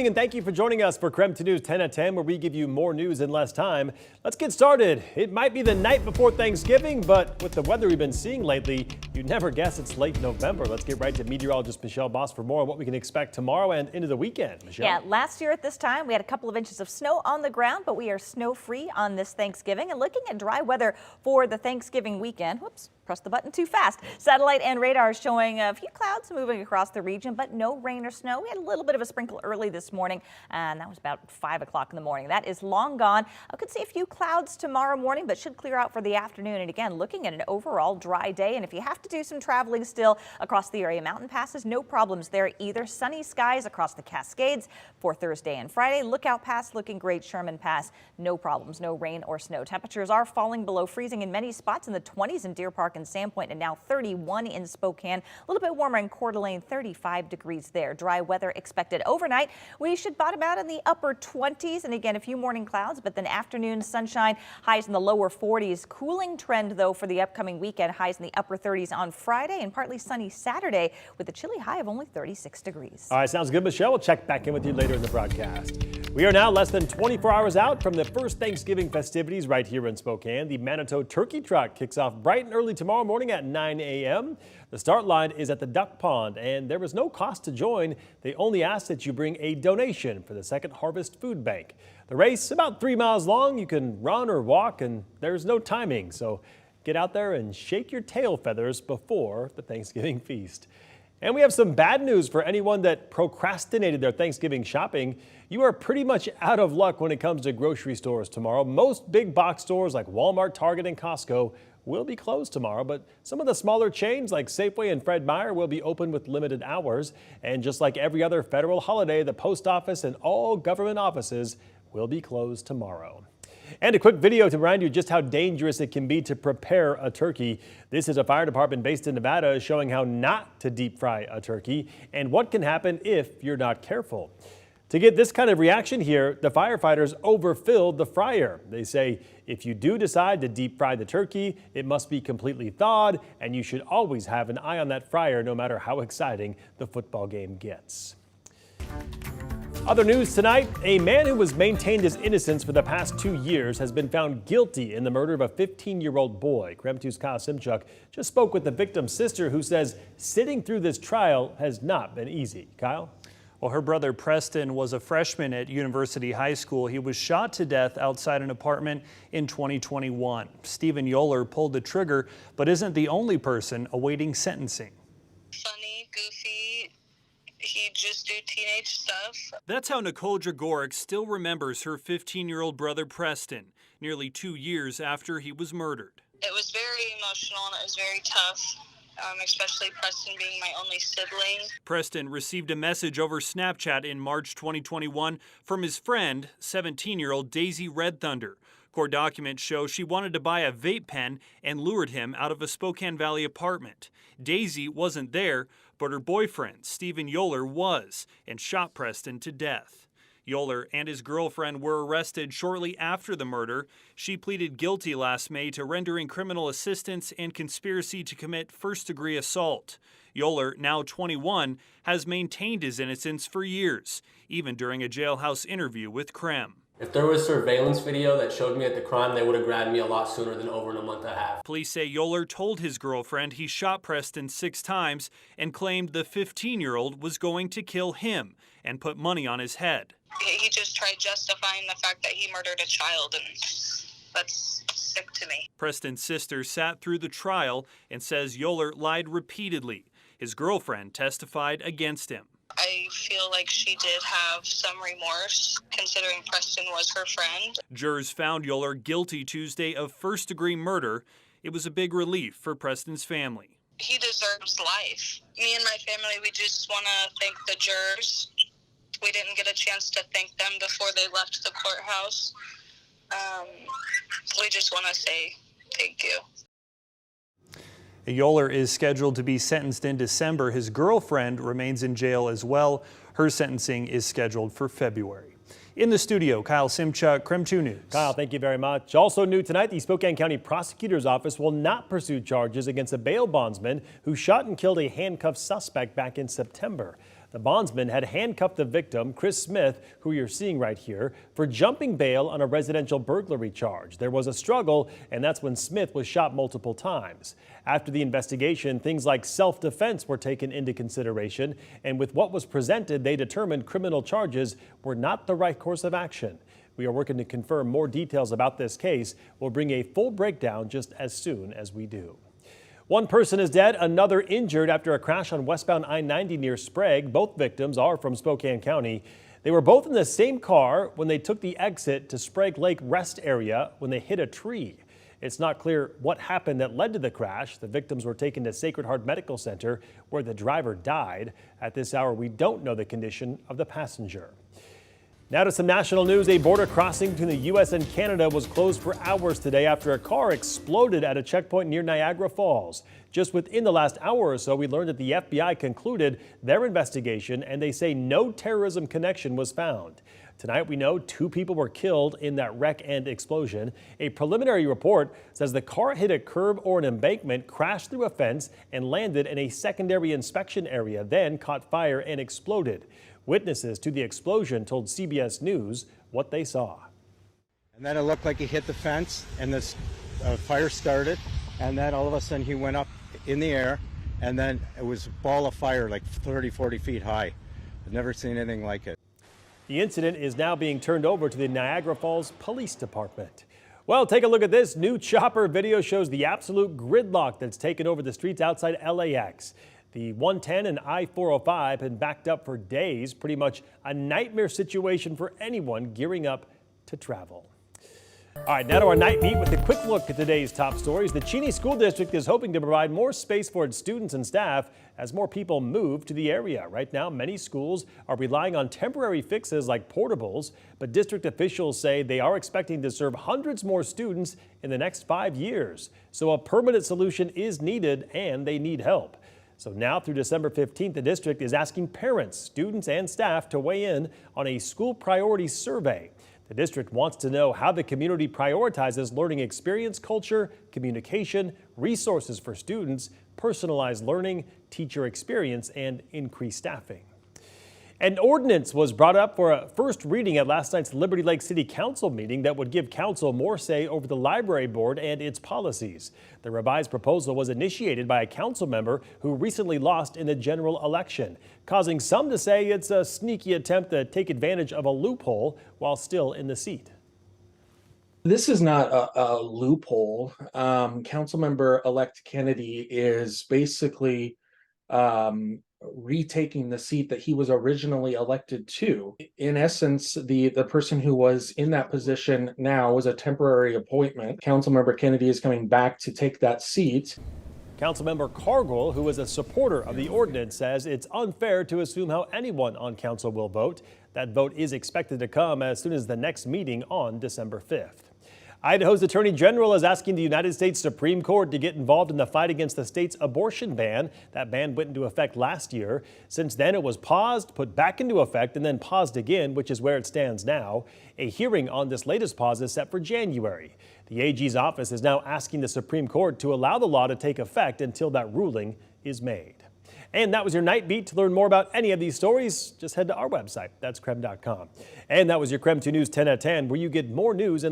And thank you for joining us for KREM 2 News 10 at 10, where we give you more news in less time. Let's get started. It might be the night before Thanksgiving, but with the weather we've been seeing lately, you'd never guess it's late November. Let's get right to meteorologist Michelle Boss for more on what we can expect tomorrow and into the weekend. Michelle? Yeah, last year at this time, we had a couple of inches of snow on the ground, but we are snow-free on this Thanksgiving. And looking at dry weather for the Thanksgiving weekend, whoops, pressed the button too fast. Satellite and radar showing a few clouds moving across the region, but no rain or snow. We had a little bit of a sprinkle early this morning, and that was about 5 o'clock in the morning. That is long gone. I could see a few clouds tomorrow morning, but should clear out for the afternoon. And again, looking at an overall dry day. And if you have to do some traveling still across the area, mountain passes, no problems there either. Sunny skies across the Cascades for Thursday and Friday. Lookout Pass looking great. Sherman Pass, no problems, no rain or snow. Temperatures are falling below freezing in many spots, in the 20s in Deer Park and Sandpoint, and now 31 in Spokane. A little bit warmer in Coeur d'Alene, 35 degrees there. Dry weather expected overnight. We should bottom out in the upper 20s, and again a few morning clouds, but then afternoon sunshine, highs in the lower 40s. Cooling trend though for the upcoming weekend, highs in the upper 30s on Friday and partly sunny Saturday with a chilly high of only 36 degrees. All right, sounds good, Michelle. We'll check back in with you later in the broadcast. We are now less than 24 hours out from the first Thanksgiving festivities right here in Spokane. The Manitou Turkey Trot kicks off bright and early tomorrow morning at 9 a.m. The start line is at the Duck Pond, and there is no cost to join. They only ask that you bring a donation for the Second Harvest Food Bank. The race, about 3 miles long. You can run or walk, and there's no timing. So get out there and shake your tail feathers before the Thanksgiving feast. And we have some bad news for anyone that procrastinated their Thanksgiving shopping. You are pretty much out of luck when it comes to grocery stores tomorrow. Most big box stores like Walmart, Target, and Costco will be closed tomorrow, but some of the smaller chains like Safeway and Fred Meyer will be open with limited hours. And just like every other federal holiday, the post office and all government offices will be closed tomorrow. And a quick video to remind you just how dangerous it can be to prepare a turkey. This is a fire department based in Nevada showing how not to deep fry a turkey and what can happen if you're not careful. To get this kind of reaction here, the firefighters overfilled the fryer. They say if you do decide to deep fry the turkey, it must be completely thawed, and you should always have an eye on that fryer no matter how exciting the football game gets. Other news tonight, a man who has maintained his innocence for the past 2 years has been found guilty in the murder of a 15-year-old boy. KREM 2's Kyle Simchuk just spoke with the victim's sister, who says sitting through this trial has not been easy. Kyle? Well, her brother Preston was a freshman at University High School. He was shot to death outside an apartment in 2021. Stephen Yoler pulled the trigger, but isn't the only person awaiting sentencing. Funny, goofy. He just do teenage stuff. That's how Nicole Dragoric still remembers her 15-year-old brother Preston, nearly 2 years after he was murdered. It was very emotional and it was very tough, especially Preston being my only sibling. Preston received a message over Snapchat in March 2021 from his friend, 17-year-old Daisy Red Thunder. Court documents show she wanted to buy a vape pen and lured him out of a Spokane Valley apartment. Daisy wasn't there, but her boyfriend, Stephen Yoler, was and shot Preston to death. Yoler and his girlfriend were arrested shortly after the murder. She pleaded guilty last May to rendering criminal assistance and conspiracy to commit first-degree assault. Yoler, now 21, has maintained his innocence for years, even during a jailhouse interview with KREM. If there was surveillance video that showed me at the crime, they would have grabbed me a lot sooner than over in a month and a half. Police say Yoler told his girlfriend he shot Preston 6 times and claimed the 15-year-old was going to kill him and put money on his head. He just tried justifying the fact that he murdered a child, and that's sick to me. Preston's sister sat through the trial and says Yoler lied repeatedly. His girlfriend testified against him. I feel like she did have some remorse, considering Preston was her friend. Jurors found Yoler guilty Tuesday of first-degree murder. It was a big relief for Preston's family. He deserves life. Me and my family, we just want to thank the jurors. We didn't get a chance to thank them before they left the courthouse. We just want to say thank you. Yoler is scheduled to be sentenced in December. His girlfriend remains in jail as well. Her sentencing is scheduled for February. In the studio, Kyle Simchuk, KREM 2 News. Kyle, thank you very much. Also new tonight, the Spokane County Prosecutor's Office will not pursue charges against a bail bondsman who shot and killed a handcuffed suspect back in September. The bondsman had handcuffed the victim, Chris Smith, who you're seeing right here, for jumping bail on a residential burglary charge. There was a struggle, and that's when Smith was shot multiple times. After the investigation, things like self-defense were taken into consideration, and with what was presented, they determined criminal charges were not the right course of action. We are working to confirm more details about this case. We'll bring a full breakdown just as soon as we do. One person is dead, another injured after a crash on westbound I-90 near Sprague. Both victims are from Spokane County. They were both in the same car when they took the exit to Sprague Lake Rest area when they hit a tree. It's not clear what happened that led to the crash. The victims were taken to Sacred Heart Medical Center where the driver died. At this hour, we don't know the condition of the passenger. Now to some national news. A border crossing between the U.S. and Canada was closed for hours today after a car exploded at a checkpoint near Niagara Falls. Just within the last hour or so, we learned that the FBI concluded their investigation, and they say no terrorism connection was found. Tonight, we know 2 people were killed in that wreck and explosion. A preliminary report says the car hit a curb or an embankment, crashed through a fence, and landed in a secondary inspection area, then caught fire and exploded. Witnesses to the explosion told CBS News what they saw. And then it looked like he hit the fence, and this fire started, and then all of a sudden he went up in the air, and then it was a ball of fire like 30, 40 feet high. I've never seen anything like it. The incident is now being turned over to the Niagara Falls Police Department. Well, take a look at this. New chopper video shows the absolute gridlock that's taken over the streets outside LAX. The 110 and I-405 have been backed up for days, pretty much a nightmare situation for anyone gearing up to travel. All right, now to our night beat with a quick look at today's top stories. The Cheney School District is hoping to provide more space for its students and staff as more people move to the area. Right now, many schools are relying on temporary fixes like portables, but district officials say they are expecting to serve hundreds more students in the next 5 years. So a permanent solution is needed, and they need help. So now through December 15th, the district is asking parents, students, and staff to weigh in on a school priorities survey. The district wants to know how the community prioritizes learning experience, culture, communication, resources for students, personalized learning, teacher experience, and increased staffing. An ordinance was brought up for a first reading at last night's Liberty Lake City Council meeting that would give council more say over the library board and its policies. The revised proposal was initiated by a council member who recently lost in the general election, causing some to say it's a sneaky attempt to take advantage of a loophole while still in the seat. This is not a loophole. Councilmember-elect Kennedy is basically retaking the seat that he was originally elected to. In essence, the person who was in that position now was a temporary appointment. Councilmember Kennedy is coming back to take that seat. Councilmember Cargill, who is a supporter of the ordinance, says it's unfair to assume how anyone on council will vote. That vote is expected to come as soon as the next meeting on December 5th. Idaho's Attorney General is asking the United States Supreme Court to get involved in the fight against the state's abortion ban. That ban went into effect last year. Since then, it was paused, put back into effect, and then paused again, which is where it stands now. A hearing on this latest pause is set for January. The AG's office is now asking the Supreme Court to allow the law to take effect until that ruling is made. And that was your Night Beat. To learn more about any of these stories, just head to our website. That's KREM.com. And that was your KREM 2 News 10 at 10, where you get more news and